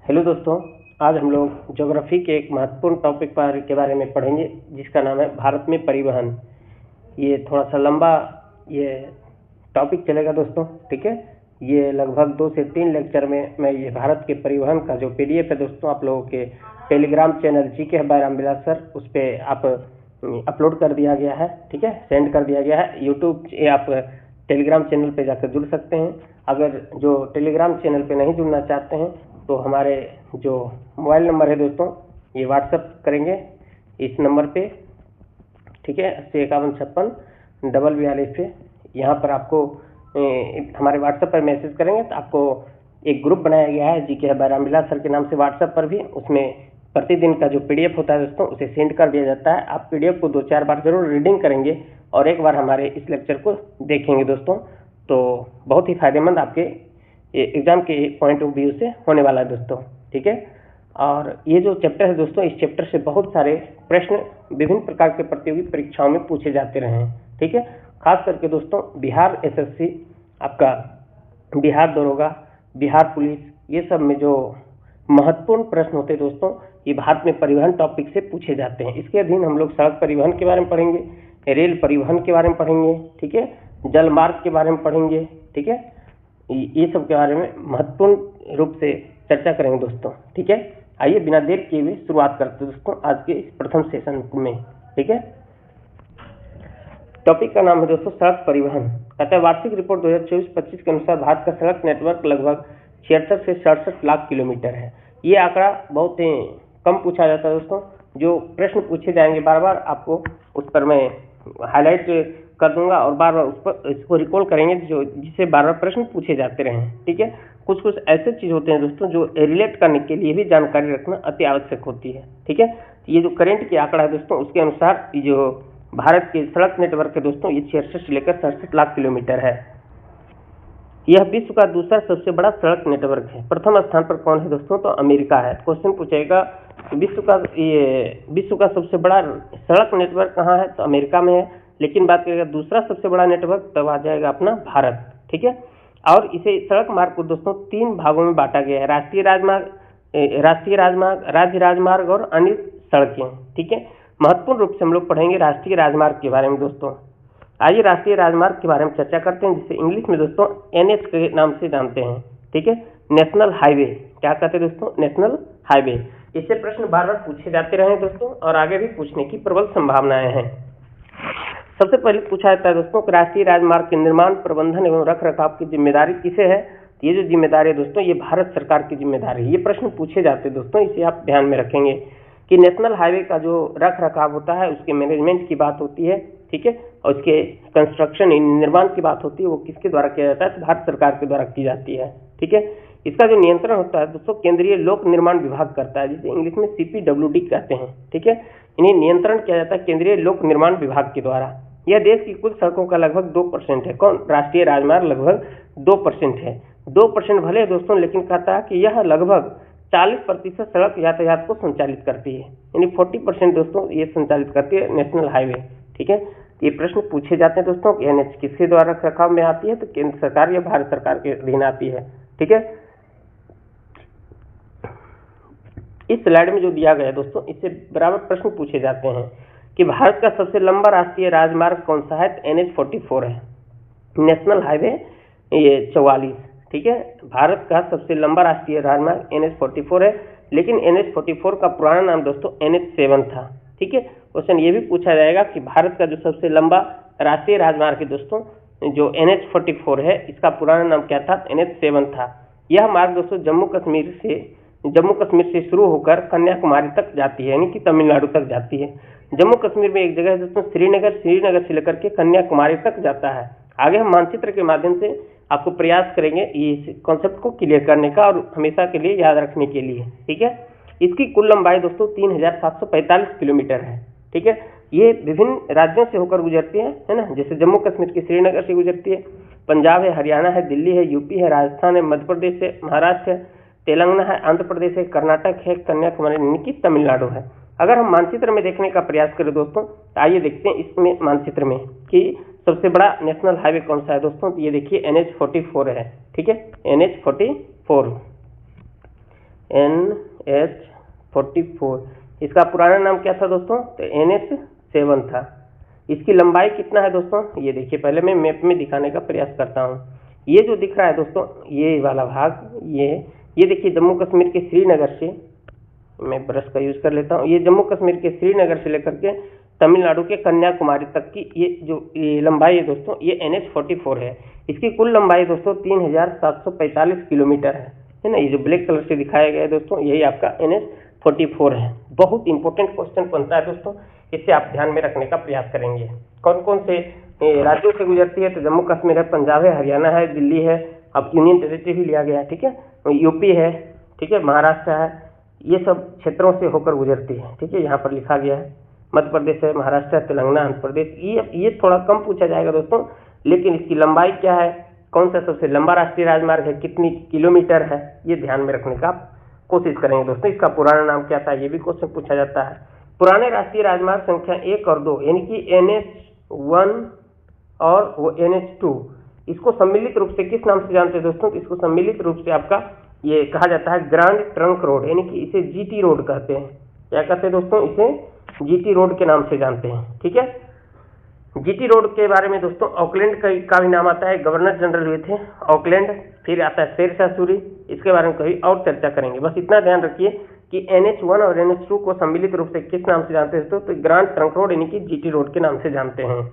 Hello दोस्तों, आज हम लोग ज्योग्राफी के एक महत्वपूर्ण टॉपिक के बारे में पढ़ेंगे जिसका नाम है भारत में परिवहन। ये थोड़ा सा लंबा ये टॉपिक चलेगा दोस्तों, ठीक है। ये लगभग 2 से 3 लेक्चर में मैं ये भारत के परिवहन का जो PDF है दोस्तों, आप लोगों के Telegram channel GK by Ramvilas sir, उस पर आप अपलोड कर दिया गया है, ठीक है, सेंड कर दिया गया है। यूट्यूब आप टेलीग्राम चैनल पे जाकर जुड़ सकते हैं। अगर जो टेलीग्राम चैनल पे नहीं जुड़ना चाहते हैं तो हमारे जो मोबाइल नंबर है दोस्तों, ये व्हाट्सएप करेंगे इस नंबर पे, ठीक है, 805156 पे। यहाँ पर आपको हमारे व्हाट्सएप पर मैसेज करेंगे तो आपको एक ग्रुप बनाया गया है GK बाय रामविलास सर के नाम से व्हाट्सएप पर भी। उसमें प्रतिदिन का जो PDF होता है दोस्तों, उसे सेंड कर दिया जाता है। आप PDF को 2-4 बार जरूर रीडिंग करेंगे और एक बार हमारे इस लेक्चर को देखेंगे दोस्तों, तो बहुत ही फायदेमंद आपके एग्जाम के पॉइंट ऑफ व्यू से होने वाला है दोस्तों, ठीक है। और ये जो चैप्टर है दोस्तों, इस चैप्टर से बहुत सारे प्रश्न विभिन्न प्रकार के प्रतियोगी परीक्षाओं में पूछे जाते रहे हैं, ठीक है। खास करके दोस्तों बिहार SSC, आपका बिहार दरोगा, बिहार पुलिस, ये सब में जो महत्वपूर्ण प्रश्न होते हैं दोस्तों, ये भारत में परिवहन टॉपिक से पूछे जाते हैं। इसके अधीन हम लोग सड़क परिवहन के बारे में पढ़ेंगे, रेल परिवहन के बारे में पढ़ेंगे, ठीक है, जल मार्ग के बारे में पढ़ेंगे, ठीक है। ये सब के बारे में महत्वपूर्ण रूप से चर्चा करेंगे दोस्तों, ठीक है। आइए बिना देर किए हुए शुरुआत करते हैं दोस्तों आज के इस प्रथम सेशन में, ठीक है। टॉपिक का नाम है दोस्तों सड़क परिवहन। कहता है वार्षिक रिपोर्ट 2024-25 के अनुसार भारत का सड़क नेटवर्क लगभग 66 से 67 लाख किलोमीटर है। ये आंकड़ा बहुत कम पूछा जाता है दोस्तों। जो प्रश्न पूछे जाएंगे बार बार आपको उस पर मैं हाईलाइट कर दूंगा और बार बार उस पर इसको रिकॉल करेंगे जो जिससे बार बार प्रश्न पूछे जाते रहें, ठीक है। कुछ ऐसे चीज होते हैं दोस्तों जो रिलेट करने के लिए भी जानकारी रखना अति आवश्यक होती है, ठीक है। ये जो करंट की आंकड़ा है दोस्तों, उसके अनुसार जो भारत के सड़क नेटवर्क है दोस्तों, ये 66 से लेकर 67 लाख किलोमीटर है। यह विश्व का दूसरा सबसे बड़ा सड़क नेटवर्क है। प्रथम स्थान पर कौन है दोस्तों? तो अमेरिका है। क्वेश्चन पूछेगा विश्व का सबसे बड़ा सड़क नेटवर्क कहाँ है? तो अमेरिका में है। लेकिन बात करेगा दूसरा सबसे बड़ा नेटवर्क, तब आ जाएगा अपना भारत, ठीक है। और इसे सड़क मार्ग को दोस्तों 3 भागों में बांटा गया है: राष्ट्रीय राजमार्ग, राज्य राजमार्ग और अन्य सड़कें, ठीक है। महत्वपूर्ण रूप से हम लोग पढ़ेंगे राष्ट्रीय राजमार्ग के बारे में दोस्तों। आइए राष्ट्रीय राजमार्ग के बारे में चर्चा करते हैं, जिसे इंग्लिश में दोस्तों NH के नाम से जानते हैं, ठीक है। नेशनल हाईवे, क्या कहते हैं दोस्तों? National highway. इससे प्रश्न बार बार पूछे जाते रहे दोस्तों और आगे भी पूछने की प्रबल संभावनाएं हैं। सबसे पहले पूछा जाता है दोस्तों कि राष्ट्रीय राजमार्ग के निर्माण, प्रबंधन एवं रख रखाव की जिम्मेदारी किसे है? ये जो जिम्मेदारी है दोस्तों, ये भारत सरकार की जिम्मेदारी है। ये प्रश्न पूछे जाते हैं दोस्तों, इसे आप ध्यान में रखेंगे कि नेशनल हाईवे का जो रख रखाव होता है, उसके मैनेजमेंट की बात होती है, ठीक है, और उसके कंस्ट्रक्शन निर्माण की बात होती है, वो किसके द्वारा किया जाता है? तो भारत सरकार के द्वारा की जाती है, ठीक है। इसका जो नियंत्रण होता है दोस्तों केंद्रीय लोक निर्माण विभाग करता है, जिसे इंग्लिश में CPWD कहते हैं, ठीक है। इन्हें नियंत्रण किया जाता है केंद्रीय लोक निर्माण विभाग के द्वारा। यह देश की कुल सड़कों का लगभग 2% है। कौन? राष्ट्रीय राजमार्ग लगभग 2% है। 2% भले दोस्तों, लेकिन कहता है कि यह लगभग 40% सड़क यातायात को संचालित करती है, यानी 40% दोस्तों ये संचालित करती है नेशनल हाईवे, ठीक है। ये प्रश्न पूछे जाते हैं दोस्तों कि NH किसके द्वारा रख रखाव में आती है? तो केंद्र सरकार या भारत सरकार के अधीन आती है, ठीक है। इस स्लाइड में जो दिया गया है दोस्तों, इससे बराबर प्रश्न पूछे जाते हैं कि भारत का सबसे लंबा राष्ट्रीय राजमार्ग कौन सा है? तो NH-44 है। नेशनल हाईवे ये 44, ठीक है। भारत का सबसे लंबा राष्ट्रीय राजमार्ग NH-44 है, लेकिन NH-44 का पुराना नाम दोस्तों NH-7 था, ठीक है। क्वेश्चन ये भी पूछा जाएगा कि भारत का जो सबसे लंबा राष्ट्रीय राजमार्ग है दोस्तों, जो NH-44 है, इसका पुराना नाम क्या था? NH-7 था। यह मार्ग दोस्तों जम्मू कश्मीर से शुरू होकर कन्याकुमारी तक जाती है, यानी कि तमिलनाडु तक जाती है। जम्मू कश्मीर में एक जगह है दोस्तों श्रीनगर से लेकर के कन्याकुमारी तक जाता है। आगे हम मानचित्र के माध्यम से आपको प्रयास करेंगे इस कॉन्सेप्ट को क्लियर करने का और हमेशा के लिए याद रखने के लिए, ठीक है। इसकी कुल लंबाई दोस्तों 3745 किलोमीटर है, ठीक है। ये विभिन्न राज्यों से होकर गुजरती है ना, जैसे जम्मू कश्मीर की श्रीनगर से गुजरती है, पंजाब है, हरियाणा है, दिल्ली है, यूपी है, राजस्थान है, मध्य प्रदेश है, महाराष्ट्र है, तेलंगाना है, आंध्र प्रदेश है, कर्नाटक है, कन्याकुमारी यानी कि तमिलनाडु है। अगर हम मानचित्र में देखने का प्रयास करें दोस्तों, तो आइए देखते हैं इसमें मानचित्र में कि सबसे बड़ा नेशनल हाईवे कौन सा है दोस्तों। तो ये देखिए NH-44 है, ठीक है, NH-44। NH44। इसका पुराना नाम क्या था दोस्तों? तो NH7 था। इसकी लंबाई कितना है दोस्तों? ये देखिए, पहले मैं मैप में दिखाने का प्रयास करता हूँ। ये जो दिख रहा है दोस्तों, ये वाला भाग, ये देखिए जम्मू कश्मीर के श्रीनगर से, मैं ब्रश का यूज कर लेता हूँ, ये जम्मू कश्मीर के श्रीनगर से लेकर के तमिलनाडु के कन्याकुमारी तक की ये लंबाई है दोस्तों, ये NH44 है। इसकी कुल लंबाई दोस्तों 3745 किलोमीटर है ना। ये जो ब्लैक कलर से दिखाया गया है दोस्तों, यही आपका NH44 है। बहुत इंपॉर्टेंट क्वेश्चन बनता है दोस्तों, इसे आप ध्यान में रखने का प्रयास करेंगे। कौन कौन से राज्यों से गुजरती है? तो जम्मू कश्मीर है, पंजाब है, हरियाणा है, दिल्ली है, अब यूनियन टेरिटरी भी लिया गया है, ठीक है, यूपी है, ठीक है, महाराष्ट्र है, ये सब क्षेत्रों से होकर गुजरती है, ठीक है, यहाँ पर लिखा गया है। मध्य प्रदेश है, महाराष्ट्र, तेलंगाना, आंध्र प्रदेश, ये थोड़ा कम पूछा जाएगा दोस्तों, लेकिन इसकी लंबाई क्या है, कौन सा सबसे लंबा राष्ट्रीय राजमार्ग है, कितनी किलोमीटर है, ये ध्यान में रखने का कोशिश करेंगे दोस्तों। इसका पुराना नाम क्या था, ये भी क्वेश्चन पूछा जाता है। पुराने राष्ट्रीय राजमार्ग संख्या 1 और 2 यानी कि NH1 और वो NH2, इसको सम्मिलित रूप से किस नाम से जानते हैं दोस्तों? इसको सम्मिलित रूप से आपका ये कहा जाता है ग्रांड ट्रंक रोड, यानी कि इसे GT रोड कहते हैं। क्या कहते हैं दोस्तों? इसे GT रोड के नाम से जानते हैं, ठीक है। GT रोड के बारे में दोस्तों ऑकलैंड का भी नाम आता है, गवर्नर जनरल हुए थे ऑकलैंड। फिर आता है शेरशाह सूरी, इसके बारे में कभी और चर्चा करेंगे। बस इतना ध्यान रखिए कि NH1 और NH2 को सम्मिलित रूप से किस नाम से जानते हैं दोस्तों? तो ग्रांड ट्रंक रोड यानी कि GT रोड के नाम से जानते हैं।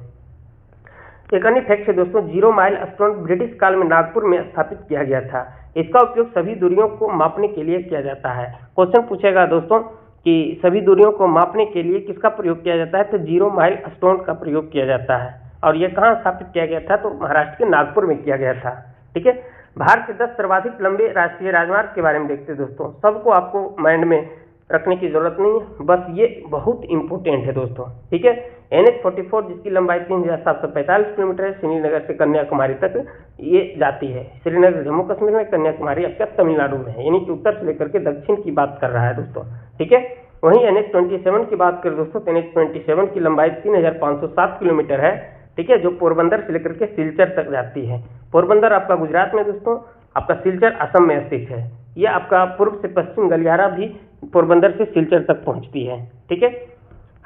एक अन्य फैक्ट है दोस्तों, 0 माइल स्टोन ब्रिटिश काल में नागपुर में स्थापित किया गया था। इसका उपयोग सभी दूरियों को मापने के लिए किया जाता है। क्वेश्चन पूछेगा दोस्तों कि सभी दूरियों को मापने के लिए किसका प्रयोग किया जाता है? तो 0 माइल स्टोन का प्रयोग किया जाता है। और यह कहाँ स्थापित किया गया था? तो महाराष्ट्र के नागपुर में किया गया था, ठीक है। भारत के 10 सर्वाधिक लंबे राष्ट्रीय राजमार्ग के बारे में देखते हैं दोस्तों। सबको आपको माइंड में रखने की जरूरत नहीं है, बस ये बहुत इंपॉर्टेंट है दोस्तों, ठीक है। NH44 जिसकी लंबाई 3745 किलोमीटर है, श्रीनगर से कन्याकुमारी तक ये जाती है। श्रीनगर जम्मू कश्मीर में, कन्याकुमारी आपका तमिलनाडु में है, यानी कि उत्तर से लेकर के दक्षिण की बात कर रहा है दोस्तों, ठीक है। वहीं NH27 की बात करें दोस्तों, तो NH27 की लंबाई 3507 किलोमीटर है, ठीक है, जो पोरबंदर से लेकर के सिलचर तक जाती है। पोरबंदर आपका गुजरात में दोस्तों, आपका सिलचर असम में स्थित है। यह आपका पूर्व से पश्चिम गलियारा भी पोरबंदर से सिलचर तक पहुंचती है, ठीक है।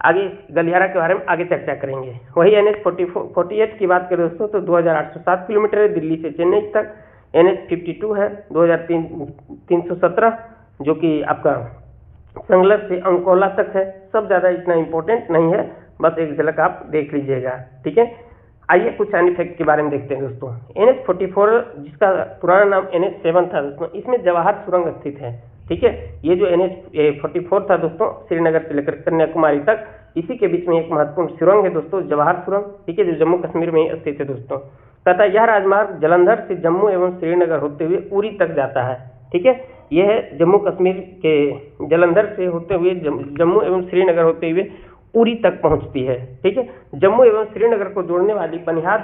आगे गलियारा के बारे में आगे चर्चा करेंगे। वही NH48 की बात करें दोस्तों, तो 2807 किलोमीटर है, दिल्ली से चेन्नई तक। NH52 है 2317, जो कि आपका संगलर से अंकोला तक है। सब ज़्यादा इतना इंपॉर्टेंट नहीं है, बस एक झलक आप देख लीजिएगा, ठीक है। आइए कुछ अन्य फैक्ट के बारे में देखते हैं दोस्तों। NH44 जिसका पुराना नाम NH7 था दोस्तों, इसमें जवाहर सुरंग स्थित है, ठीक है। ये जो NH44 था दोस्तों, श्रीनगर से लेकर कन्याकुमारी तक, इसी के बीच में एक महत्वपूर्ण सुरंग है दोस्तों, जवाहर सुरंग, ठीक है, जो जम्मू कश्मीर में स्थित है दोस्तों। तथा यह राजमार्ग जलंधर से जम्मू एवं श्रीनगर होते हुए उरी तक जाता है, ठीक है। यह जम्मू कश्मीर के जलंधर से होते हुए जम्मू एवं श्रीनगर होते हुए उरी तक पहुंचती है, ठीक है। जम्मू एवं श्रीनगर को जोड़ने वाली बनिहाल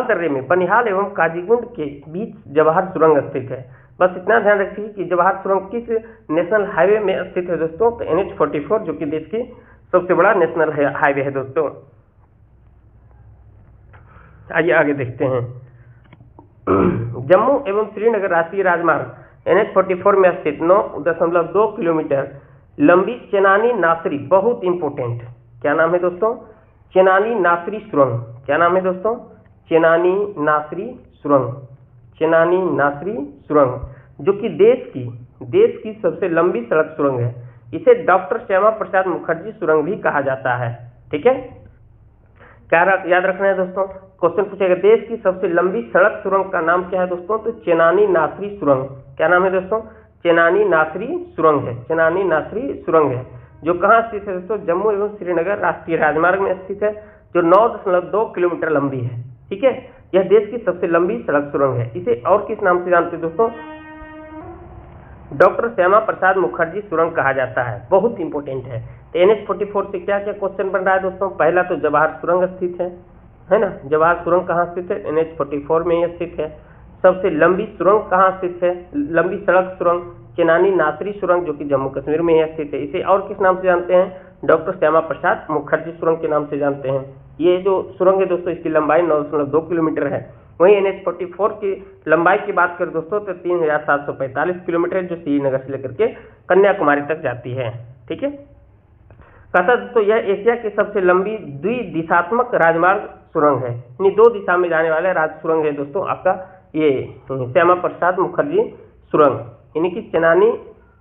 दर्रे में बनिहाल एवं काजीगुंड के बीच जवाहर सुरंग स्थित है। बस इतना ध्यान रखिए कि जवाहर सुरंग किस नेशनल हाईवे में स्थित है दोस्तों? तो NH44 जो कि देश की सबसे बड़ा नेशनल हाईवे है दोस्तों। आइए आगे देखते हैं। जम्मू एवं श्रीनगर राष्ट्रीय राजमार्ग NH44 में स्थित 9.2 किलोमीटर लंबी चेनानी नासरी, बहुत इंपोर्टेंट, क्या नाम है दोस्तों? चेनानी नासरी सुरंग। क्या नाम है दोस्तों? चेनानी नासरी सुरंग। चेनानी नासरी सुरंग, जो कि देश की सबसे लंबी सड़क सुरंग है। इसे डॉक्टर श्यामा प्रसाद मुखर्जी सुरंग भी कहा जाता है, ठीक है। क्या याद रखना है दोस्तों? क्वेश्चन पूछेगा देश की सबसे लंबी सड़क सुरंग का नाम क्या है दोस्तों? तो चेनानी नासरी सुरंग। क्या नाम है दोस्तों? चेनानी नासरी सुरंग है। चेनानी नासरी सुरंग है, जो कहाँ स्थित है दोस्तों? जम्मू एवं श्रीनगर राष्ट्रीय राजमार्ग में स्थित है, जो 9.2 किलोमीटर लंबी है, ठीक है। यह देश की सबसे लंबी सड़क सुरंग है। इसे और किस नाम से जानते हैं दोस्तों? डॉक्टर श्यामा प्रसाद मुखर्जी सुरंग कहा जाता है, बहुत इंपॉर्टेंट है। तो NH44 से क्या क्या क्वेश्चन बन रहा है दोस्तों? पहला तो जवाहर सुरंग स्थित है ना। जवाहर सुरंग कहाँ स्थित है? NH44 में ही स्थित है। सबसे लंबी सुरंग कहाँ स्थित है? लंबी सड़क सुरंग चेनानी नासरी सुरंग, जो कि जम्मू कश्मीर में ही स्थित है। इसे और किस नाम से जानते हैं? डॉक्टर श्यामा प्रसाद मुखर्जी सुरंग के नाम से जानते हैं। ये जो सुरंग है दोस्तों, इसकी लंबाई 9.2 किलोमीटर है। वहीं NH44 की लंबाई की बात करें दोस्तों तो 3745 किलोमीटर है, जो श्रीनगर से लेकर के कन्याकुमारी तक जाती है। ठीक है, कहता दोस्तों यह एशिया की सबसे लंबी द्विदिशात्मक राजमार्ग सुरंग है, यानी 2 दिशा में जाने वाला राज सुरंग है दोस्तों आपका ये श्यामा प्रसाद मुखर्जी सुरंग, यानी कि चेनानी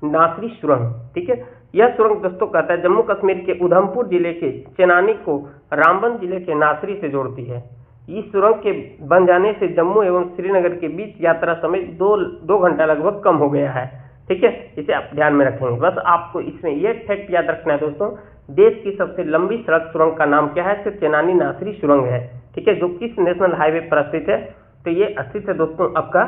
नासरी सुरंग। ठीक है, यह सुरंग दोस्तों कहता है जम्मू कश्मीर के उधमपुर जिले के चेनानी को रामबन जिले के नासरी से जोड़ती है। इस सुरंग के बन जाने से जम्मू एवं श्रीनगर के बीच यात्रा समय 2 घंटा लगभग कम हो गया है। ठीक है, इसे आप ध्यान में रखेंगे। बस आपको इसमें यह फैक्ट याद रखना है दोस्तों, देश की सबसे लंबी सड़क सुरंग का नाम क्या है, तो चेनानी नासरी सुरंग है। ठीक है, जो किस नेशनल हाईवे पर स्थित है, तो ये स्थित है दोस्तों आपका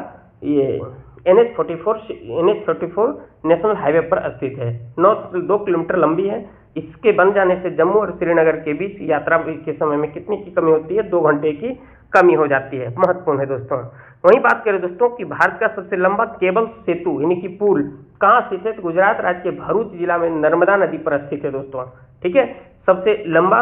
ये NH44 नेशनल हाईवे पर स्थित है। 9 किलोमीटर लंबी है। इसके बन जाने से जम्मू और श्रीनगर के बीच यात्रा के समय में कितनी की कमी होती है, 2 घंटे की कमी हो जाती है। महत्वपूर्ण है दोस्तों। वहीं बात करें दोस्तों कि भारत का सबसे लंबा केबल सेतु यानी कि पुल कहाँ स्थित है, तो गुजरात राज्य के भरूच जिला में नर्मदा नदी पर स्थित है दोस्तों। ठीक है, सबसे लंबा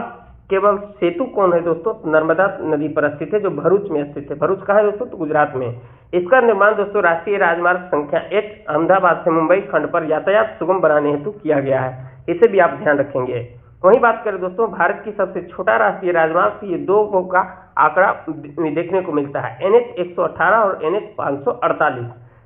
केबल सेतु कौन है दोस्तों, नर्मदा नदी पर स्थित है, जो भरूच में स्थित है। भरूच कहाँ है दोस्तों, तो गुजरात में। इसका निर्माण दोस्तों राष्ट्रीय राजमार्ग संख्या 1 अहमदाबाद से मुंबई खंड पर यातायात सुगम बनाने हेतु किया गया है। इसे भी आप ध्यान रखेंगे। वहीं बात करें दोस्तों भारत की सबसे छोटा राष्ट्रीय राजमार्ग, ये 2 का आंकड़ा देखने को मिलता है, NH118 और NH548,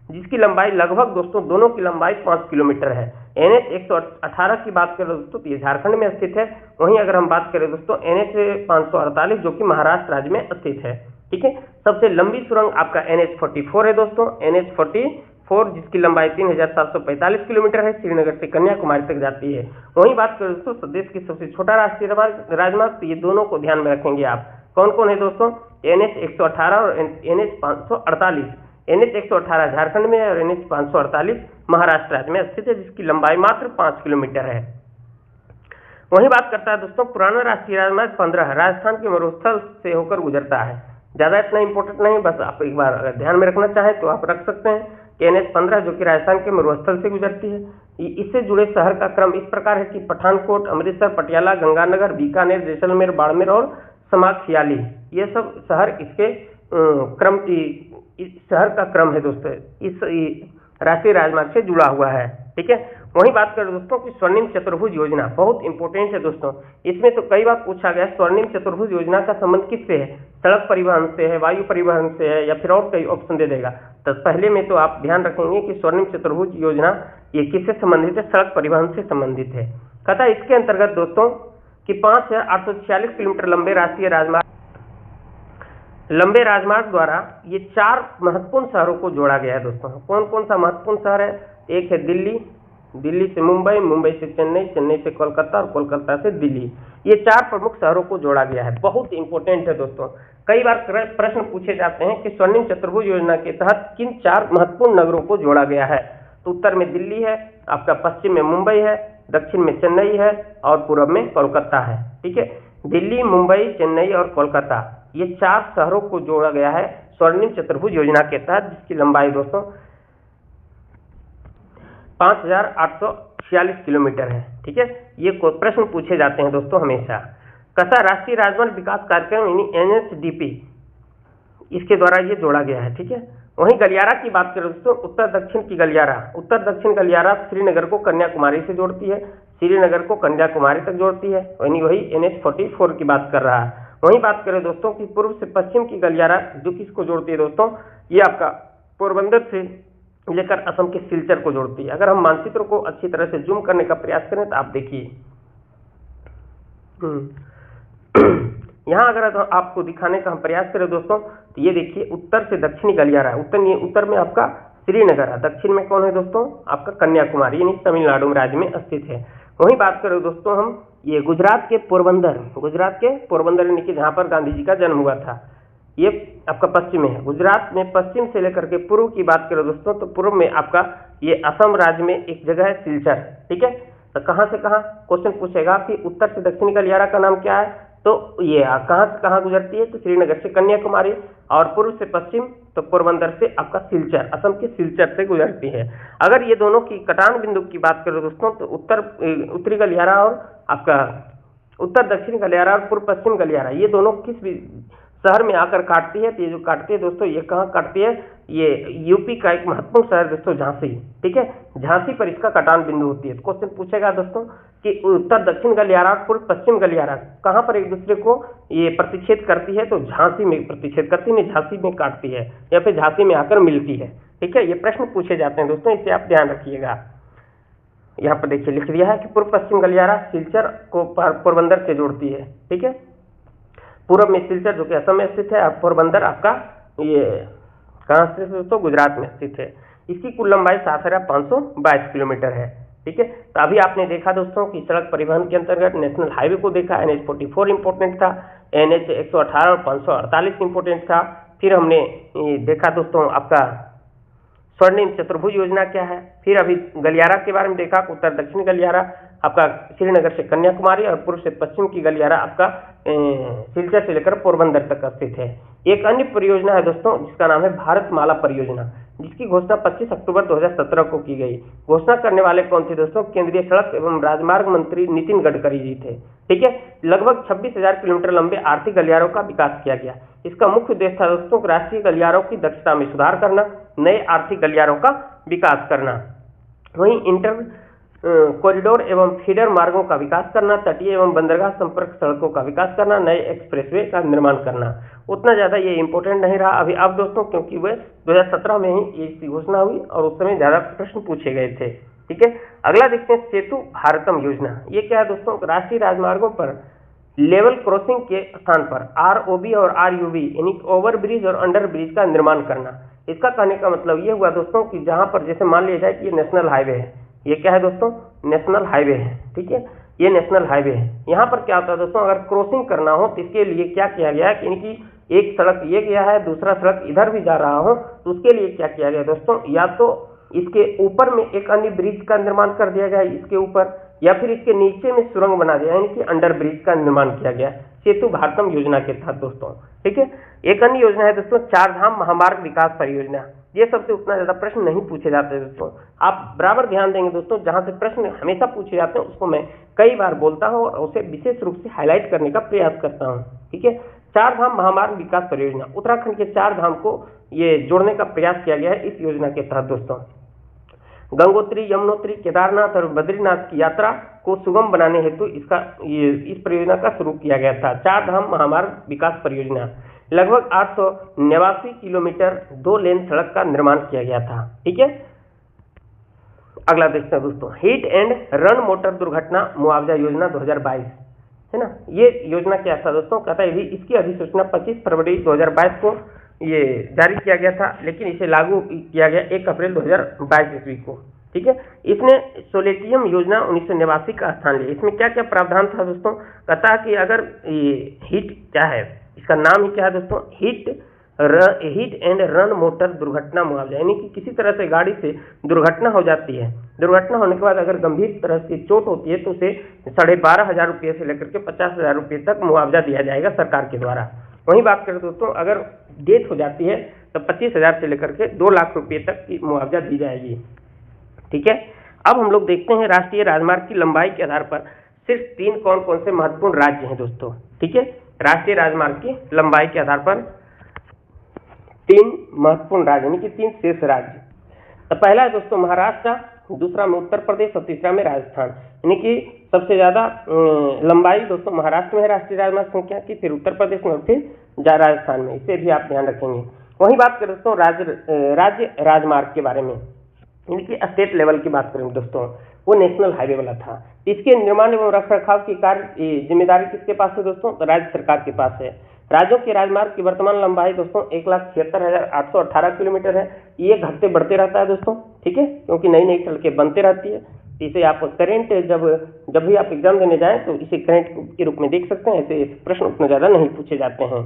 जिसकी लंबाई लगभग दोस्तों दोनों की लंबाई 5 किलोमीटर है। NH118 की बात करें दोस्तों तो ये झारखंड में स्थित है। वहीं अगर हम बात करें दोस्तों NH548 जो कि महाराष्ट्र राज्य में स्थित है। ठीक है, सबसे लंबी सुरंग आपका NH44 है दोस्तों, NH44 जिसकी लंबाई 3745 किलोमीटर है, श्रीनगर से कन्याकुमारी तक जाती है। वहीं बात करें दोस्तों देश की सबसे छोटा राष्ट्रीय राजमार्ग, तो ये दोनों को ध्यान में रखेंगे आप। कौन कौन है दोस्तों, NH118 और NH548। NH118 झारखंड में है और NH548 महाराष्ट्र राज्य में स्थित है, जिसकी लंबाई मात्र 5 किलोमीटर है। वहीं बात करता है दोस्तों पुराना राष्ट्रीय राजमार्ग 15 राजस्थान के मरुस्थल से होकर गुजरता है। ज्यादा इतना इंपॉर्टेंट नहीं, बस आप एक बार अगर ध्यान में रखना चाहें तो आप रख सकते हैं कि NH15 जो कि राजस्थान के मरुस्थल से गुजरती है। इससे जुड़े शहर का क्रम इस प्रकार है कि पठानकोट, अमृतसर, पटियाला, गंगानगर, बीकानेर, जैसलमेर, बाड़मेर और समाख्याली, ये सब शहर इसके क्रम शहर का क्रम है दोस्तों, इस राष्ट्रीय राजमार्ग से जुड़ा हुआ है। ठीक है, वहीं बात करें दोस्तों कि स्वर्णिम चतुर्भुज योजना बहुत इंपॉर्टेंट है दोस्तों। इसमें तो कई बार पूछा गया स्वर्णिम चतुर्भुज योजना का संबंध किससे है, सड़क परिवहन से है, वायु परिवहन से है, या फिर और कई ऑप्शन दे देगा। तो पहले में तो आप ध्यान रखेंगे कि स्वर्णिम चतुर्भुज योजना ये किससे संबंधित है, सड़क परिवहन से संबंधित है। कहता है इसके अंतर्गत दोस्तों कि 5846 किलोमीटर लंबे राजमार्ग द्वारा ये 4 महत्वपूर्ण शहरों को जोड़ा गया है दोस्तों। कौन कौन सा महत्वपूर्ण शहर है, एक है दिल्ली, दिल्ली से मुंबई, मुंबई से चेन्नई, चेन्नई से कोलकाता और कोलकाता से दिल्ली। ये 4 प्रमुख शहरों को जोड़ा गया है। बहुत इंपॉर्टेंट है दोस्तों। कई बार प्रश्न पूछे जाते हैं कि स्वर्णिम चतुर्भुज योजना के तहत किन 4 महत्वपूर्ण नगरों को जोड़ा गया है। तो उत्तर में दिल्ली है आपका, पश्चिम में मुंबई है, दक्षिण में चेन्नई है और पूर्व में कोलकाता है। ठीक है, दिल्ली, मुंबई, चेन्नई और कोलकाता, ये 4 शहरों को जोड़ा गया है स्वर्णिम चतुर्भुज योजना के तहत, जिसकी लंबाई दोस्तों 5846 किलोमीटर है। ठीक है, ये प्रश्न पूछे जाते हैं दोस्तों हमेशा। कसा राष्ट्रीय राजमार्ग विकास कार्यक्रम यानी NHDP, इसके द्वारा ये जोड़ा गया है। ठीक है, वहीं गलियारा की बात करें दोस्तों, उत्तर दक्षिण गलियारा श्रीनगर को कन्याकुमारी से जोड़ती है, श्रीनगर को कन्याकुमारी तक जोड़ती है, वही NH44 की बात कर रहा है। वहीं बात करें दोस्तों कि पूर्व से पश्चिम की गलियारा जो किसको जोड़ती है दोस्तों, ये आपका पोरबंदर से लेकर असम के सिलचर को जोड़ती है। अगर हम मानचित्र को अच्छी तरह से जूम करने का प्रयास करें तो आप देखिए यहाँ अगर आपको दिखाने का हम प्रयास करें दोस्तों तो ये देखिए उत्तर से दक्षिणी गलियारा है। उत्तर में आपका श्रीनगर है, दक्षिण में कौन है दोस्तों, आपका कन्याकुमारी यानी तमिलनाडु राज्य में स्थित है। वहीं बात करें दोस्तों हम ये गुजरात के पोरबंदर यानी कि जहाँ पर गांधी जी का जन्म हुआ था, ये आपका पश्चिम में है। गुजरात में पश्चिम से लेकर के पूर्व की बात करें दोस्तों तो पूर्व में आपका ये असम राज्य में एक जगह है सिलचर। ठीक है, तो कहाँ से कहाँ क्वेश्चन पूछेगा कि उत्तर से दक्षिणी गलियारा का नाम क्या है, तो ये कहाँ से कहाँ गुजरती है, तो श्रीनगर से कन्याकुमारी, और पूर्व से पश्चिम तो पोरबंदर से आपका सिलचर, असम के सिलचर से गुजरती है। अगर ये दोनों की कटान बिंदु की बात करें दोस्तों तो उत्तरी गलियारा और आपका उत्तर दक्षिण गलियारा और पूर्व पश्चिम गलियारा, ये दोनों किस शहर में आकर काटती है। तो ये जो काटती है दोस्तों, ये कहाँ काटती है, ये यूपी का एक महत्वपूर्ण शहर दोस्तों झांसी, ठीक है, झांसी पर इसका कटान बिंदु होती है। तो क्वेश्चन पूछेगा दोस्तों कि उत्तर दक्षिण गलियारा और पूर्व पश्चिम गलियारा कहाँ पर एक दूसरे को ये प्रतिच्छेद करती है, तो झांसी में प्रतिच्छेद करती है, झांसी में काटती है या फिर झांसी में आकर मिलती है, ठीक है। ये प्रश्न पूछे जाते हैं दोस्तों, इसे आप ध्यान रखिएगा। यहाँ पर देखिए लिख दिया है कि पूर्व पश्चिम गलियारा सिलचर को पोरबंदर से जोड़ती है, ठीक है। पूर्व में सिलचर जो कि असम में स्थित है, और पोरबंदर आपका ये कहाँ स्थित है दोस्तों, गुजरात में स्थित है। इसकी कुल लंबाई 7,522 किलोमीटर है, ठीक है। तो अभी आपने देखा दोस्तों कि सड़क परिवहन के अंतर्गत नेशनल हाईवे को देखा, NH 44 इंपोर्टेंट था, NH 118 और 548 इंपोर्टेंट था। फिर हमने देखा दोस्तों आपका स्वर्णिम चतुर्भुज योजना क्या है। फिर अभी गलियारा के बारे में देखा, उत्तर दक्षिण गलियारा आपका श्रीनगर से कन्याकुमारी और पूर्व से पश्चिम की गलियारा आपका सिलचर से लेकर पोरबंदर तक स्थित है। एक अन्य परियोजना है दोस्तों जिसका नाम है भारतमाला परियोजना, जिसकी घोषणा 25 अक्टूबर 2017 को की गई। घोषणा करने वाले कौन थे दोस्तों, केंद्रीय सड़क एवं राजमार्ग मंत्री नितिन गडकरी जी थे, ठीक है। लगभग 26,000 किलोमीटर लंबे आर्थिक गलियारों का विकास किया गया। इसका मुख्य उद्देश्य था दोस्तों राष्ट्रीय गलियारों की दक्षता में सुधार करना, नए आर्थिक गलियारों का विकास करना, वहीं इंटर कॉरिडोर एवं फीडर मार्गों का विकास करना, तटीय एवं बंदरगाह संपर्क सड़कों का विकास करना, नए एक्सप्रेसवे का निर्माण करना। उतना ज़्यादा ये इंपॉर्टेंट नहीं रहा अभी अब दोस्तों, क्योंकि वह 2017 में ही इसकी घोषणा हुई और उस समय ज़्यादा प्रश्न पूछे गए थे, ठीक है। अगला देखते हैं सेतु भारतम योजना। ये क्या है दोस्तों, राष्ट्रीय राजमार्गों पर लेवल क्रॉसिंग के स्थान पर ROB और RUB यानी ओवर ब्रिज और अंडर ब्रिज का निर्माण करना। इसका कहने का मतलब ये हुआ दोस्तों कि जहां पर जैसे मान लिया जाए कि ये नेशनल हाईवे है, ये क्या है दोस्तों, नेशनल हाईवे है, ठीक है, ये नेशनल हाईवे है। यहाँ पर क्या होता है दोस्तों, अगर क्रॉसिंग करना हो तो इसके लिए क्या किया गया है कि इनकी एक सड़क ये गया है, दूसरा सड़क इधर भी जा रहा हो, तो उसके लिए क्या किया गया दोस्तों, या तो इसके ऊपर में एक अन्य ब्रिज का निर्माण कर दिया गया इसके ऊपर, या फिर इसके नीचे में सुरंग बना दिया, यानी कि अंडर ब्रिज का निर्माण किया गया सेतु भारतम योजना के तहत दोस्तों, ठीक है। एक अन्य योजना है दोस्तों चार धाम महामार्ग विकास परियोजना। ये सबसे उतना ज्यादा प्रश्न नहीं पूछे जाते दोस्तों, आप बराबर ध्यान देंगे दोस्तों, जहां से प्रश्न हमेशा पूछे जाते हैं उसको मैं कई बार बोलता हूं और उसे विशेष रूप से हाईलाइट करने का प्रयास करता हूं, ठीक है। चार धाम महामार्ग विकास परियोजना, उत्तराखंड के चार धाम को ये जोड़ने का प्रयास किया गया है इस योजना के तहत दोस्तों। गंगोत्री, यमुनोत्री, केदारनाथ और बद्रीनाथ की यात्रा को सुगम बनाने हेतु इस परियोजना का शुरू किया गया था। चार धाम महामार्ग विकास परियोजना लगभग 889 किलोमीटर 2 लेन सड़क का निर्माण किया गया था, ठीक है। अगला देखते हैं दोस्तों, हिट एंड रन मोटर दुर्घटना मुआवजा योजना 2022, है ना। ये योजना क्या था दोस्तों, कहता है इसकी अधिसूचना 25 फरवरी 2022 को ये जारी किया गया था, लेकिन इसे लागू किया गया 1 अप्रैल 2022 ईस्वी को, ठीक है। इसने सोलेटियम योजना 1989 का स्थान लिया। इसमें क्या क्या प्रावधान था दोस्तों, कहता है कि अगर ये हिट क्या है, इसका नाम ही क्या है दोस्तों, हिट एंड रन मोटर दुर्घटना मुआवजा, यानी कि किसी तरह से गाड़ी से दुर्घटना हो जाती है, दुर्घटना होने के बाद अगर गंभीर तरह से चोट होती है तो उसे 12,500 रुपये से लेकर के 50,000 रुपये तक मुआवजा दिया जाएगा सरकार के द्वारा। वहीं बात करें दोस्तों, अगर डेथ हो जाती है तो 25,000 से लेकर के 2 लाख रुपये तक की मुआवजा दी जाएगी, ठीक है। अब हम लोग देखते हैं राष्ट्रीय राजमार्ग की लंबाई के आधार पर सिर्फ 3 कौन कौन से महत्वपूर्ण राज्य हैं दोस्तों, ठीक है। राष्ट्रीय राजमार्ग की लंबाई के आधार पर 3 महत्वपूर्ण राज्य यानी कि 3 शीर्ष राज्य। तो पहला है दोस्तों महाराष्ट्र, दूसरा में उत्तर प्रदेश और तीसरा में राजस्थान, यानी कि सबसे ज्यादा लंबाई दोस्तों महाराष्ट्र में है राष्ट्रीय राजमार्ग संख्या की, फिर उत्तर प्रदेश में और फिर राजस्थान में, इसे भी आप ध्यान रखेंगे। वहीं बात करें दोस्तों राज्य राजमार्ग के बारे में, यानी कि स्टेट लेवल की बात करें दोस्तों, वो नेशनल हाईवे वाला था। इसके निर्माण एवं रखरखाव की कार्य जिम्मेदारी किसके पास है दोस्तों, तो राज्य सरकार के पास है। राज्यों के राजमार्ग की वर्तमान लंबाई दोस्तों 1,76,818 किलोमीटर है। ये घटते बढ़ते रहता है दोस्तों, ठीक है, क्योंकि नई नई सड़कें बनते रहती है। इसे आप करेंट जब भी आप एग्जाम देने जाएं तो इसे करेंट के रूप में देख सकते हैं, ऐसे प्रश्न उतना ज़्यादा नहीं पूछे जाते हैं।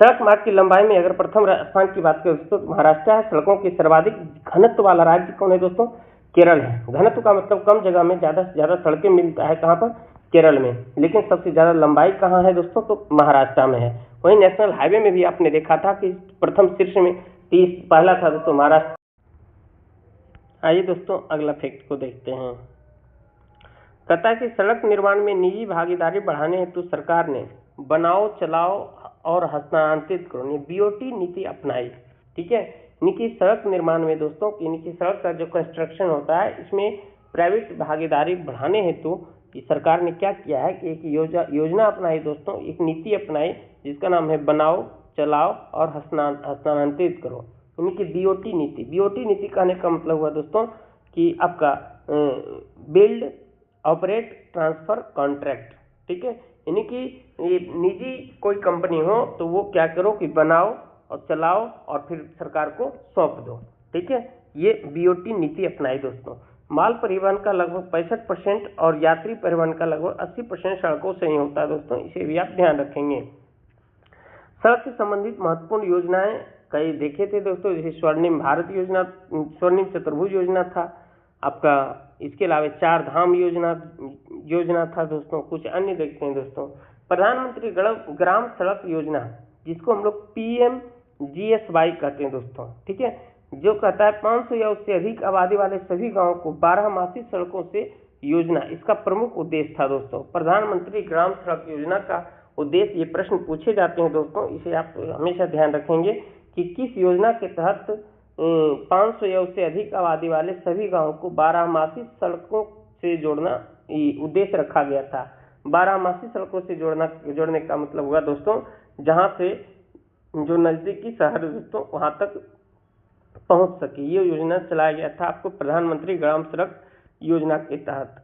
सड़क मार्ग की लंबाई में अगर प्रथम स्थान की बात करें दोस्तों महाराष्ट्र है। सड़कों की सर्वाधिक घनत्व वाला राज्य कौन है दोस्तों, केरल है। घनत्व का मतलब कम जगह में ज़्यादा से ज़्यादा सड़कें मिलता है, कहाँ पर, केरल में। लेकिन सबसे ज़्यादा लंबाई कहाँ है दोस्तों, तो महाराष्ट्र में है। वहीं नेशनल हाईवे में भी आपने देखा था कि प्रथम शीर्ष में पहला था दोस्तों महाराष्ट्र। आइए दोस्तों अगला फैक्ट को देखते हैं। कहता है कि सड़क निर्माण में निजी भागीदारी बढ़ाने हेतु सरकार ने बनाओ चलाओ और हस्तांतरित करो, ये बीओटी नीति अपनाई। ठीक है, यानी कि सड़क निर्माण में दोस्तों, यानी कि सड़क का जो कंस्ट्रक्शन होता है इसमें प्राइवेट भागीदारी बढ़ाने हेतु सरकार ने क्या किया है कि एक योजना अपनाई दोस्तों, एक नीति अपनाई जिसका नाम है बनाओ, चलाओ और हस्तांतरित करो, यानी कि बीओटी नीति। बीओटी नीति कहने का मतलब हुआ दोस्तों कि आपका बिल्ड, ऑपरेट, ट्रांसफर, कॉन्ट्रैक्ट। ठीक है, यानी कि ये निजी कोई कंपनी हो तो वो क्या करो कि बनाओ और चलाओ और फिर सरकार को सौंप दो। ठीक है, ये बीओटी नीति अपनाई दोस्तों। माल परिवहन का लगभग 65% और यात्री परिवहन का लगभग 80% सड़कों से ही होता है दोस्तों, इसे भी आप ध्यान रखेंगे। सड़क से संबंधित महत्वपूर्ण योजनाएं कई देखे थे दोस्तों, जैसे स्वर्णिम भारत योजना, स्वर्णिम चतुर्भुज योजना था आपका, इसके अलावा 4 धाम योजना था दोस्तों। कुछ अन्य देखते हैं दोस्तों, प्रधानमंत्री ग्राम सड़क योजना जिसको हम लोग PMGSY कहते हैं दोस्तों। ठीक है, जो कहता है 500 या उससे अधिक आबादी वाले सभी गांवों को 12मासी सड़कों से योजना, इसका प्रमुख उद्देश्य था दोस्तों। प्रधानमंत्री ग्राम सड़क योजना का उद्देश्य, ये प्रश्न पूछे जाते हैं दोस्तों, इसे आप हमेशा ध्यान रखेंगे कि किस योजना के तहत 500 या उससे अधिक आबादी वाले सभी गांवों को 12मासी सड़कों से जोड़ना उद्देश्य रखा गया था। 12मासी सड़कों से जोड़ने का मतलब हुआ दोस्तों जहां से जो नजदीकी शहर दोस्तों वहां तक पहुंच सके, ये योजना चलाया गया था आपको प्रधानमंत्री ग्राम सड़क योजना के तहत।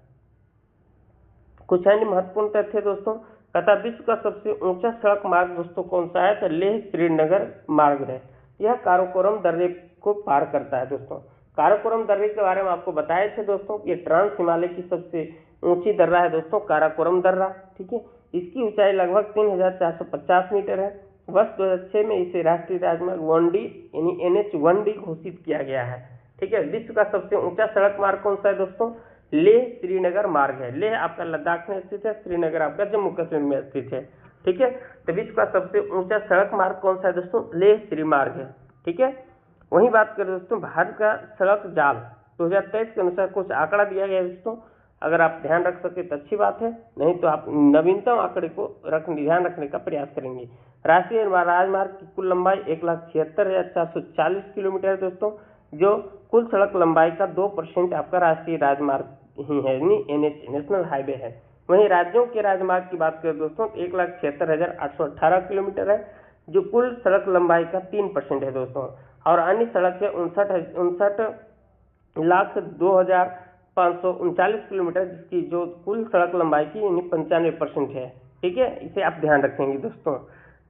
कुछ अन्य महत्वपूर्ण तथ्य दोस्तों, कहता विश्व का सबसे ऊंचा सड़क मार्ग दोस्तों कौन सा है, तो लेह श्रीनगर मार्ग है। यह काराकोरम दर्रे को पार करता है दोस्तों। काराकोरम दर्रे के बारे में आपको बताए थे दोस्तों, ये ट्रांस हिमालय की सबसे ऊंची दर्रा है दोस्तों, काराकोरम दर्रा। ठीक है, इसकी ऊंचाई लगभग 3450 मीटर है। वर्ष 2006 में इसे राष्ट्रीय राजमार्ग 1D यानी NH1D घोषित किया गया है। ठीक है, विश्व का सबसे ऊंचा सड़क मार्ग कौन सा है दोस्तों, लेह श्रीनगर मार्ग है। लेह आपका लद्दाख में स्थित है, श्रीनगर आपका जम्मू कश्मीर में स्थित है। ठीक है, तो विश्व का सबसे ऊंचा सड़क मार्ग कौन सा है दोस्तों, लेह श्री मार्ग है। ठीक है, वहीं बात करें दोस्तों भारत का सड़क जाल 2023 के अनुसार कुछ आंकड़ा दिया गया है दोस्तों, अगर आप ध्यान रख सके तो अच्छी बात है, नहीं तो आप नवीनतम आंकड़े को ध्यान रखने का प्रयास करेंगे। राष्ट्रीय राजमार्ग की कुल लंबाई 1,76,440 किलोमीटर है दोस्तों, जो कुल सड़क लंबाई का 2% आपका राष्ट्रीय राजमार्ग ही है, यानी NH नेशनल हाईवे है। वहीं राज्यों के राजमार्ग की बात करें दोस्तों 1,76,818 किलोमीटर है, जो कुल सड़क लंबाई का 3% है दोस्तों, और अन्य सड़क है 59,02,539 किलोमीटर, जिसकी जो कुल सड़क लंबाई की यानी 95% है। ठीक है, इसे आप ध्यान रखेंगे दोस्तों।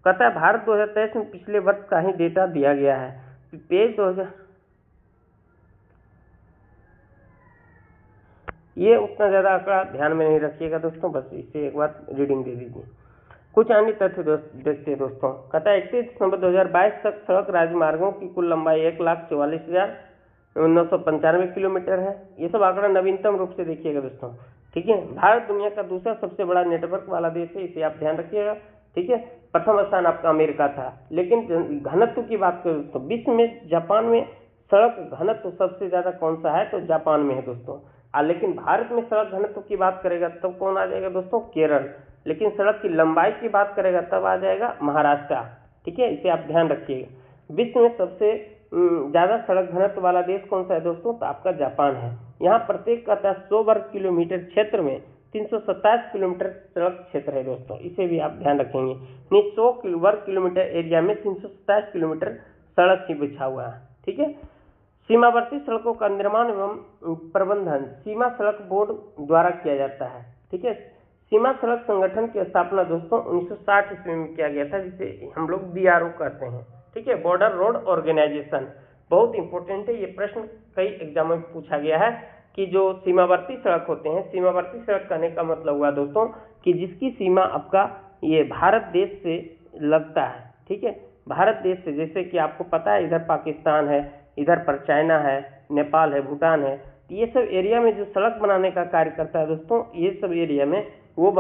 कहता है भारत 2023 में पिछले वर्ष का ही डेटा दिया गया है, पेज 2000 ये उतना ज्यादा आंकड़ा ध्यान में नहीं रखिएगा दोस्तों, बस इसे एक बार रीडिंग दे दीजिए। कुछ अन्य तथ्य देखते हैं दोस्तों, कहता है 31 दिसंबर 2022 तक सड़क राजमार्गों की कुल लंबाई 1,44,995 किलोमीटर है। ये सब आंकड़ा नवीनतम रूप से देखिएगा दोस्तों। ठीक है, भारत दुनिया का दूसरा सबसे बड़ा नेटवर्क वाला देश है, इसे आप ध्यान रखिएगा। ठीक है, प्रथम स्थान आपका अमेरिका था। लेकिन घनत्व की बात करें दोस्तों, विश्व में जापान में सड़क घनत्व सबसे ज्यादा कौन सा है, तो जापान में है दोस्तों। लेकिन भारत में सड़क घनत्व की बात करेगा तब कौन आ जाएगा दोस्तों, केरल। लेकिन सड़क की लंबाई की बात करेगा तब आ जाएगा महाराष्ट्र। ठीक है, इसे आप ध्यान रखिएगा। विश्व में सबसे ज्यादा सड़क घनत्व वाला देश कौन सा है दोस्तों, तो आपका जापान है। यहाँ प्रत्येक का 100 वर्ग किलोमीटर क्षेत्र में 327 किलोमीटर सड़क क्षेत्र है दोस्तों, इसे भी आप ध्यान रखेंगे। 100 वर्ग किलोमीटर एरिया में 327 किलोमीटर सड़क ही बिछा हुआ है। ठीक है, सीमावर्ती सड़कों का निर्माण एवं प्रबंधन सीमा सड़क बोर्ड द्वारा किया जाता है। ठीक है, सीमा सड़क संगठन की स्थापना दोस्तों 1960 ईस्वी में किया गया था, जिसे हम लोग BRO कहते हैं। ठीक है, बॉर्डर रोड ऑर्गेनाइजेशन, बहुत इंपॉर्टेंट है ये प्रश्न, कई एग्जामों में पूछा गया है कि जो सीमावर्ती सड़क होते हैं, सीमावर्ती सड़क कहने का मतलब हुआ दोस्तों कि जिसकी सीमा आपका ये भारत देश से लगता है। ठीक है, भारत देश से, जैसे कि आपको पता है इधर पाकिस्तान है, इधर पर चाइना है, नेपाल है, भूटान है, ये सब एरिया में जो सड़क बनाने का कार्य करता है दोस्तों, ये सब एरिया में वो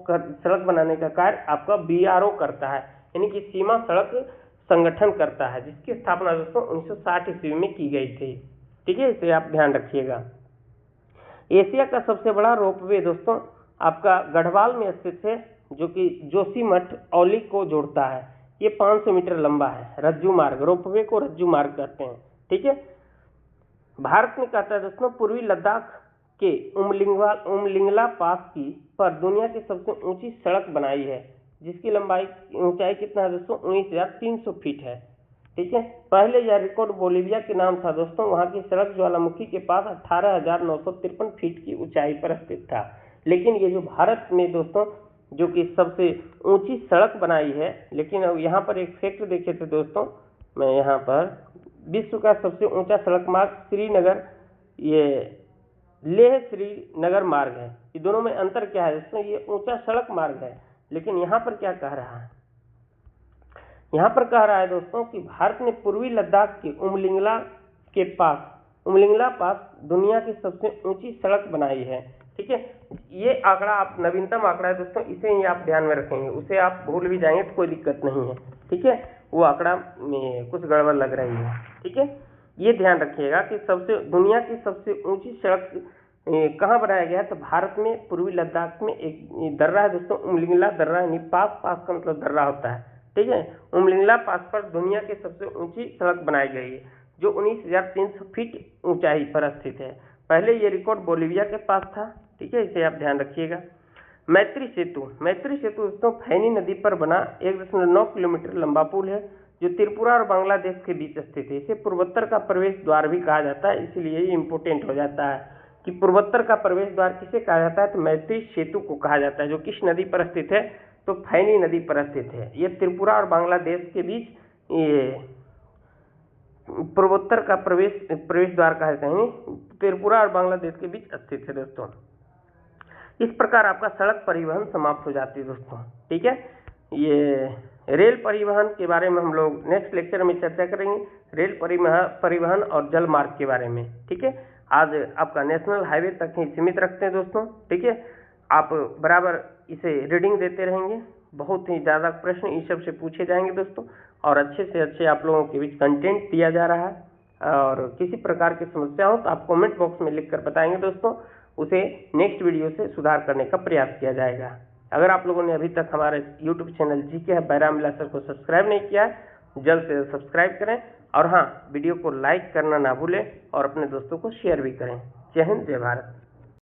सड़क बनाने का कार्य आपका BRO करता है, यानी कि सीमा सड़क संगठन करता है, जिसकी स्थापना दोस्तों 1960 ईस्वी में की गई थी। ठीक है, इसे आप ध्यान रखिएगा। एशिया का सबसे बड़ा रोपवे दोस्तों आपका गढ़वाल में स्थित है, जो कि जोशीमठ औली को जोड़ता है। ये 500 मीटर लंबा है। रज्जू मार्ग, रोपवे को रज्जू मार्ग कहते हैं। ठीक है, भारत में कहता है दोस्तों पूर्वी लद्दाख के उमलिंगला पास की पर दुनिया की सबसे ऊंची सड़क बनाई है, जिसकी ऊंचाई कितना है दोस्तों, 19,300 फीट है। ठीक है, पहले यह रिकॉर्ड बोलिविया के नाम था दोस्तों। वहां की सड़क ज्वालामुखी के पास 18,953 फीट की ऊंचाई पर स्थित था। लेकिन ये जो भारत में दोस्तों जो कि सबसे ऊंची सड़क बनाई है, लेकिन अब यहाँ पर एक फैक्ट देखे थे दोस्तों, मैं यहाँ पर विश्व का सबसे ऊंचा सड़क मार्ग श्रीनगर, ये लेह श्रीनगर मार्ग है। ये दोनों में अंतर क्या है दोस्तों, ये ऊंचा सड़क मार्ग है, लेकिन यहाँ पर क्या कह रहा है, यहाँ पर कह रहा है दोस्तों कि भारत ने पूर्वी लद्दाख के उमलिंगला पास दुनिया की सबसे ऊंची सड़क बनाई है। ठीक है, ये आंकड़ा आप नवीनतम आंकड़ा है दोस्तों, इसे ही आप ध्यान में रखेंगे, उसे आप भूल भी जाएंगे तो कोई दिक्कत नहीं है। ठीक है, वो आंकड़ा में कुछ गड़बड़ लग रही है। ठीक है, ये ध्यान रखिएगा कि दुनिया की सबसे ऊंची सड़क कहाँ बनाया गया है, तो भारत में पूर्वी लद्दाख में एक दर्रा है दोस्तों, उमलिंगला दर्रा, यानी पास का मतलब दर्रा होता है। ठीक है, उमलिंगला पास पर दुनिया की सबसे ऊंची सड़क बनाई गई है, जो 19,300 फीट ऊंचाई पर स्थित है। पहले ये रिकॉर्ड बोलिविया के पास था। ठीक है, इसे आप ध्यान रखिएगा। मैत्री सेतु दोस्तों फैनी नदी पर बना 1.9 किलोमीटर लंबा पुल है, जो त्रिपुरा और बांग्लादेश के बीच स्थित है। इसे पूर्वोत्तर का प्रवेश द्वार भी कहा जाता है, इसीलिए ये इंपोर्टेंट हो जाता है कि पूर्वोत्तर का प्रवेश द्वार किसे कहा जाता है, तो मैत्री सेतु को कहा जाता है, जो किस नदी पर स्थित है, तो फैनी नदी पर स्थित है। ये त्रिपुरा और बांग्लादेश के बीच ये पूर्वोत्तर का प्रवेश द्वार कहते हैं, त्रिपुरा और बांग्लादेश के बीच स्थित है दोस्तों। इस प्रकार आपका सड़क परिवहन समाप्त हो जाती है दोस्तों। ठीक है, ये रेल परिवहन के बारे में हम लोग नेक्स्ट लेक्चर में चर्चा करेंगे, रेल परिवहन और जल मार्ग के बारे में। ठीक है, आज आपका नेशनल हाईवे तक ही सीमित रखते हैं दोस्तों। ठीक है, आप बराबर इसे रीडिंग देते रहेंगे, बहुत ही ज़्यादा प्रश्न इस सब से पूछे जाएंगे दोस्तों, और अच्छे से अच्छे आप लोगों के बीच कंटेंट दिया जा रहा है। और किसी प्रकार की समस्या हो तो आप कमेंट बॉक्स में लिखकर बताएंगे दोस्तों, उसे नेक्स्ट वीडियो से सुधार करने का प्रयास किया जाएगा। अगर आप लोगों ने अभी तक हमारे यूट्यूब चैनल जीके है बैराम विलास सर को सब्सक्राइब नहीं किया है, जल्द से जल्द सब्सक्राइब करें, और हाँ, वीडियो को लाइक करना ना भूलें और अपने दोस्तों को शेयर भी करें। जय हिंद, जय भारत।